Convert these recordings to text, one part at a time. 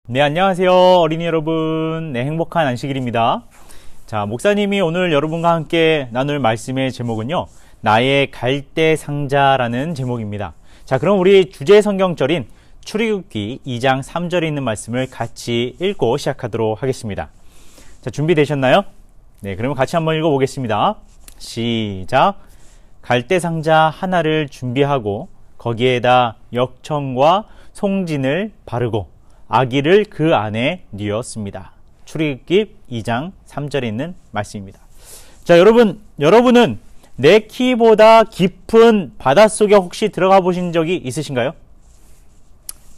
네, 안녕하세요. 어린이 여러분. 네, 행복한 안식일입니다. 자, 목사님이 오늘 여러분과 함께 나눌 말씀의 제목은요, 나의 갈대 상자라는 제목입니다. 자, 그럼 우리 주제 성경절인 출애굽기 2장 3절에 있는 말씀을 같이 읽고 시작하도록 하겠습니다. 자, 준비되셨나요? 네, 그러면 같이 한번 읽어보겠습니다. 시작. 갈대 상자 하나를 준비하고 거기에다 역청과 송진을 바르고 아기를 그 안에 뉘었습니다. 출애굽기 2장 3절에 있는 말씀입니다. 자, 여러분은 내 키보다 깊은 바닷속에 혹시 들어가 보신 적이 있으신가요?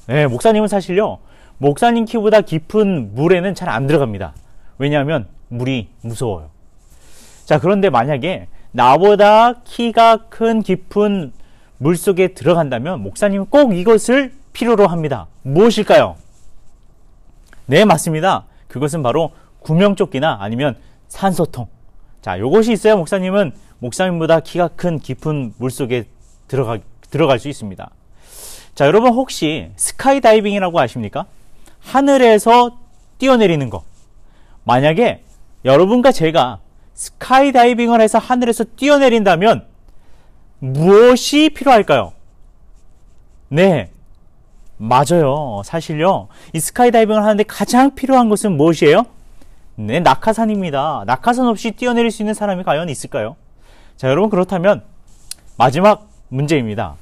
네, 목사님은 사실요, 목사님 키보다 깊은 물에는 잘 안 들어갑니다. 왜냐하면 물이 무서워요. 자, 그런데 만약에 나보다 키가 큰 깊은 물 속에 들어간다면 목사님은 꼭 이것을 필요로 합니다. 무엇일까요? 네, 맞습니다. 그것은 바로 구명조끼나 아니면 산소통. 자, 요것이 있어야 목사님보다 키가 큰 깊은 물속에 들어갈 수 있습니다. 자, 여러분 혹시 스카이다이빙이라고 아십니까? 하늘에서 뛰어내리는 거. 만약에 여러분과 제가 스카이다이빙을 해서 하늘에서 뛰어내린다면 무엇이 필요할까요? 네, 맞아요. 사실요, 이 스카이다이빙을 하는데 가장 필요한 것은 무엇이에요? 네, 낙하산입니다. 낙하산 없이 뛰어내릴 수 있는 사람이 과연 있을까요? 자, 여러분, 그렇다면 마지막 문제입니다.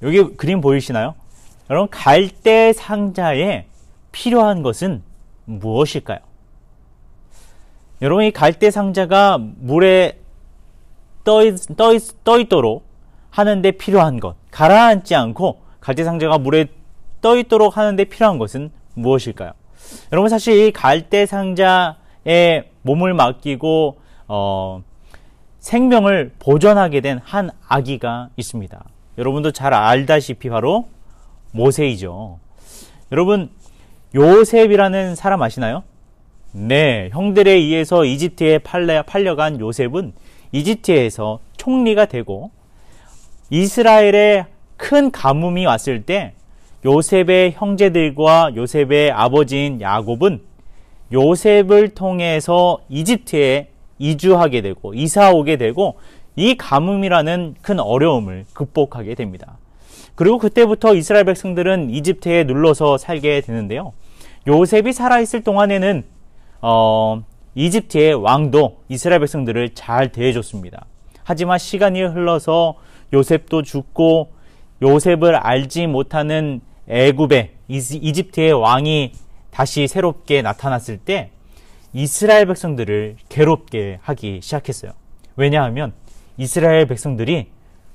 여기 그림 보이시나요? 여러분, 갈대 상자에 필요한 것은 무엇일까요? 여러분, 이 갈대 상자가 물에 떠 있도록 하는데 필요한 것, 가라앉지 않고 갈대 상자가 물에 떠 있도록 하는데 필요한 것은 무엇일까요? 여러분, 사실 이 갈대 상자에 몸을 맡기고 생명을 보존하게 된 한 아기가 있습니다. 여러분도 잘 알다시피 바로 모세이죠. 여러분, 요셉이라는 사람 아시나요? 네, 형들에 의해서 이집트에 팔려간 요셉은 이집트에서 총리가 되고 이스라엘에 큰 가뭄이 왔을 때 요셉의 형제들과 요셉의 아버지인 야곱은 요셉을 통해서 이집트에 이주하게 되고 이사 오게 되고 이 가뭄이라는 큰 어려움을 극복하게 됩니다. 그리고 그때부터 이스라엘 백성들은 이집트에 눌러서 살게 되는데요. 요셉이 살아있을 동안에는 이집트의 왕도 이스라엘 백성들을 잘 대해줬습니다. 하지만 시간이 흘러서 요셉도 죽고 요셉을 알지 못하는 애굽의 이집트의 왕이 다시 새롭게 나타났을 때 이스라엘 백성들을 괴롭게 하기 시작했어요. 왜냐하면 이스라엘 백성들이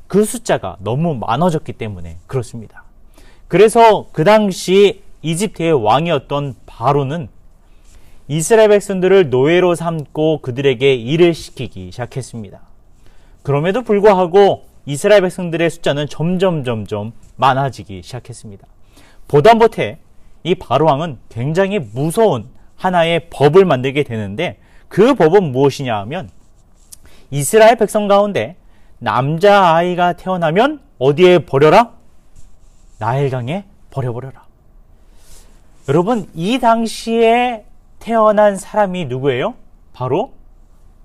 그 숫자가 너무 많아졌기 때문에 그렇습니다. 그래서 그 당시 이집트의 왕이었던 바로는 이스라엘 백성들을 노예로 삼고 그들에게 일을 시키기 시작했습니다. 그럼에도 불구하고 이스라엘 백성들의 숫자는 점점 많아지기 시작했습니다. 보다 못해 이 바로 왕은 굉장히 무서운 하나의 법을 만들게 되는데 그 법은 무엇이냐 하면 이스라엘 백성 가운데 남자아이가 태어나면 어디에 버려라? 나일강에 버려버려라. 여러분, 이 당시에 태어난 사람이 누구예요? 바로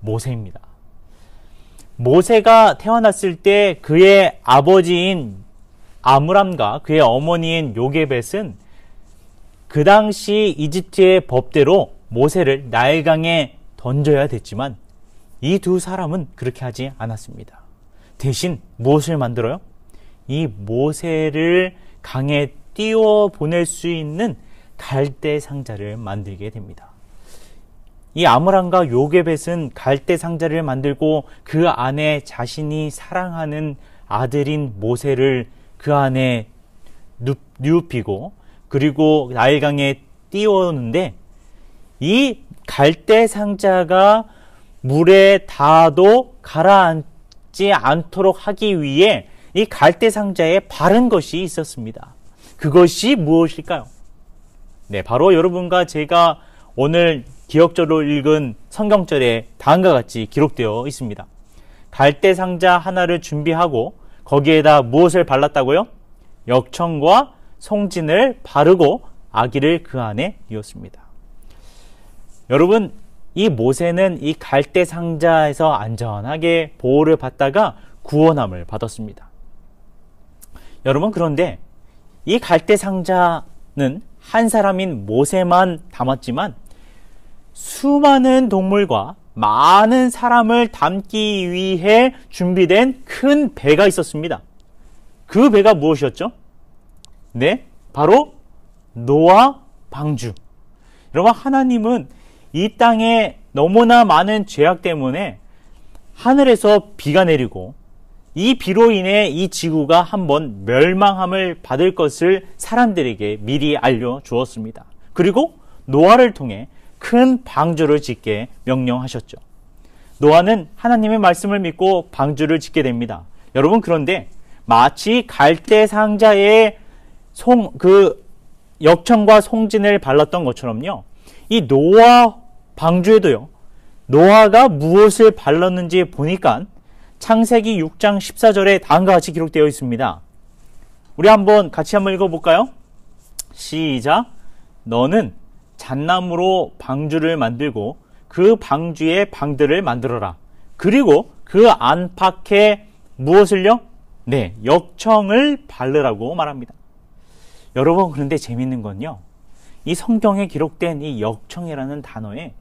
모세입니다. 모세가 태어났을 때 그의 아버지인 아므람과 그의 어머니인 요게벳은 그 당시 이집트의 법대로 모세를 나일강에 던져야 됐지만 이 두 사람은 그렇게 하지 않았습니다. 대신 무엇을 만들어요? 이 모세를 강에 띄워 보낼 수 있는 갈대 상자를 만들게 됩니다. 이 아므람과 요게벳은 갈대 상자를 만들고 그 안에 자신이 사랑하는 아들인 모세를 그 안에 눕히고 그리고 나일강에 띄우는데 이 갈대 상자가 물에 닿아도 가라앉지 않도록 하기 위해 이 갈대 상자에 바른 것이 있었습니다. 그것이 무엇일까요? 네, 바로 여러분과 제가 오늘 기억절로 읽은 성경절에 다음과 같이 기록되어 있습니다. 갈대 상자 하나를 준비하고 거기에다 무엇을 발랐다고요? 역청과 송진을 바르고 아기를 그 안에 뉘었습니다. 여러분, 이 모세는 이 갈대 상자에서 안전하게 보호를 받다가 구원함을 받았습니다. 여러분, 그런데 이 갈대 상자는 한 사람인 모세만 담았지만 수많은 동물과 많은 사람을 담기 위해 준비된 큰 배가 있었습니다. 그 배가 무엇이었죠? 네, 바로 노아 방주. 여러분, 하나님은 이 땅에 너무나 많은 죄악 때문에 하늘에서 비가 내리고 이 비로 인해 이 지구가 한번 멸망함을 받을 것을 사람들에게 미리 알려주었습니다. 그리고 노아를 통해 큰 방주를 짓게 명령하셨죠. 노아는 하나님의 말씀을 믿고 방주를 짓게 됩니다. 여러분, 그런데 마치 갈대 상자에 역청과 송진을 발랐던 것처럼요, 이 노아 방주에도요, 노아가 무엇을 발랐는지 보니까 창세기 6장 14절에 다음과 같이 기록되어 있습니다. 우리 같이 한번 읽어볼까요? 시작. 너는 잣나무로 방주를 만들고 그 방주에 방들을 만들어라. 그리고 그 안팎에 무엇을요? 네, 역청을 바르라고 말합니다. 여러분, 그런데 재밌는 건요, 이 성경에 기록된 이 역청이라는 단어에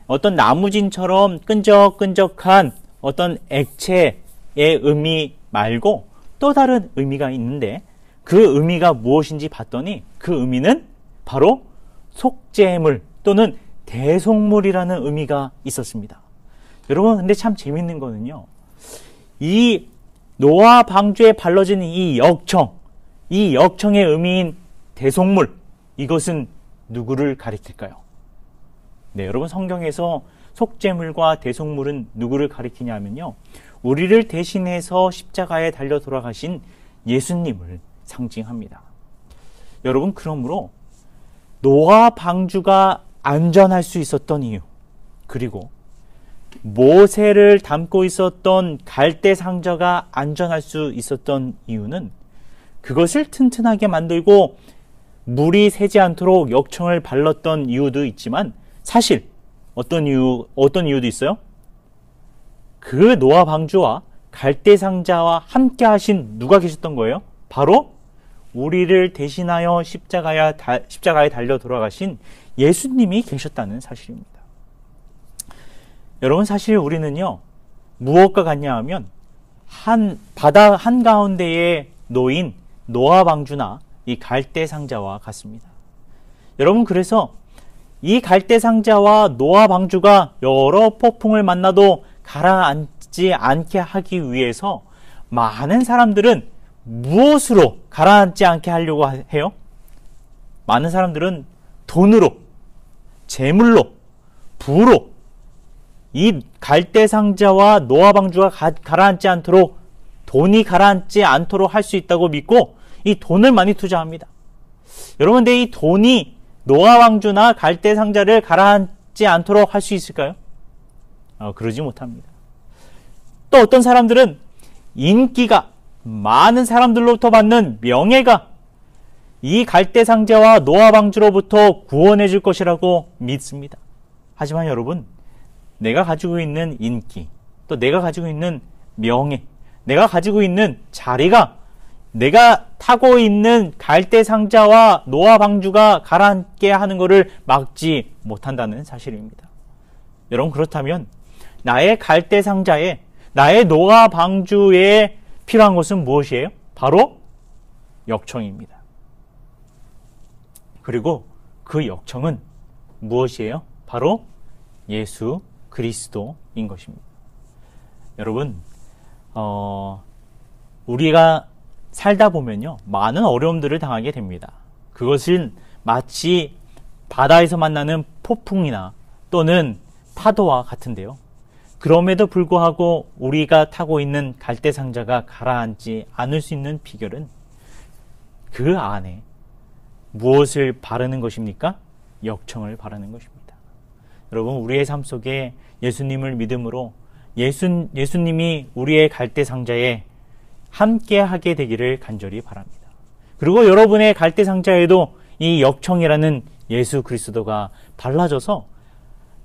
어떤 나무진처럼 끈적끈적한 어떤 액체의 의미 말고 또 다른 의미가 있는데, 그 의미가 무엇인지 봤더니 그 의미는 바로 속죄물 또는 대속물이라는 의미가 있었습니다. 여러분, 근데 참 재밌는 거는요, 이 노아 방주에 발라진 이 역청의 의미인 대속물, 이것은 누구를 가리킬까요? 네, 여러분, 성경에서 속죄물과 대속물은 누구를 가리키냐면요, 우리를 대신해서 십자가에 달려 돌아가신 예수님을 상징합니다. 여러분, 그러므로 노아 방주가 안전할 수 있었던 이유, 그리고 모세를 담고 있었던 갈대 상자가 안전할 수 있었던 이유는 그것을 튼튼하게 만들고 물이 새지 않도록 역청을 발랐던 이유도 있지만, 사실 어떤 이유도 있어요? 그 노아 방주와 갈대 상자와 함께 하신 누가 계셨던 거예요? 바로 우리를 대신하여 십자가에 달려 돌아가신 예수님이 계셨다는 사실입니다. 여러분, 사실 우리는요, 무엇과 같냐 하면 바다 한가운데에 놓인 노아 방주나 이 갈대 상자와 같습니다. 여러분, 그래서 이 갈대 상자와 노아 방주가 여러 폭풍을 만나도 가라앉지 않게 하기 위해서 많은 사람들은 무엇으로 가라앉지 않게 하려고 해요? 많은 사람들은 돈으로, 재물로, 부로 이 갈대 상자와 노아 방주가 가라앉지 않도록, 돈이 가라앉지 않도록 할 수 있다고 믿고 이 돈을 많이 투자합니다. 여러분, 근데 이 돈이 노아 방주나 갈대 상자를 가라앉지 않도록 할 수 있을까요? 그러지 못합니다. 또 어떤 사람들은 인기가, 많은 사람들로부터 받는 명예가 이 갈대 상자와 노아 방주로부터 구원해 줄 것이라고 믿습니다. 하지만 여러분, 내가 가지고 있는 인기, 또 내가 가지고 있는 명예, 내가 가지고 있는 자리가 내가 타고 있는 갈대 상자와 노아 방주가 가라앉게 하는 것을 막지 못한다는 사실입니다. 여러분, 그렇다면 나의 갈대 상자에, 나의 노아 방주에 필요한 것은 무엇이에요? 바로 역청입니다. 그리고 그 역청은 무엇이에요? 바로 예수 그리스도인 것입니다. 여러분, 우리가 살다 보면요, 많은 어려움들을 당하게 됩니다. 그것은 마치 바다에서 만나는 폭풍이나 또는 파도와 같은데요. 그럼에도 불구하고 우리가 타고 있는 갈대 상자가 가라앉지 않을 수 있는 비결은 그 안에 무엇을 바르는 것입니까? 역청을 바르는 것입니다. 여러분, 우리의 삶 속에 예수님을 믿음으로 예수님이 우리의 갈대 상자에 함께 하게 되기를 간절히 바랍니다. 그리고 여러분의 갈대 상자에도 이 역청이라는 예수 그리스도가 발라져서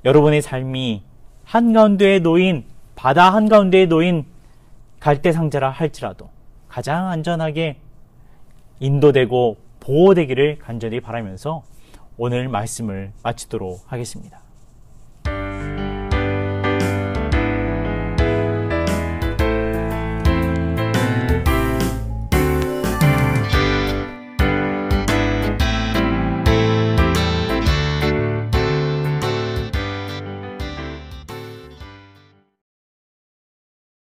여러분의 삶이 한가운데에 놓인, 바다 한가운데에 놓인 갈대상자라 할지라도 가장 안전하게 인도되고 보호되기를 간절히 바라면서 오늘 말씀을 마치도록 하겠습니다.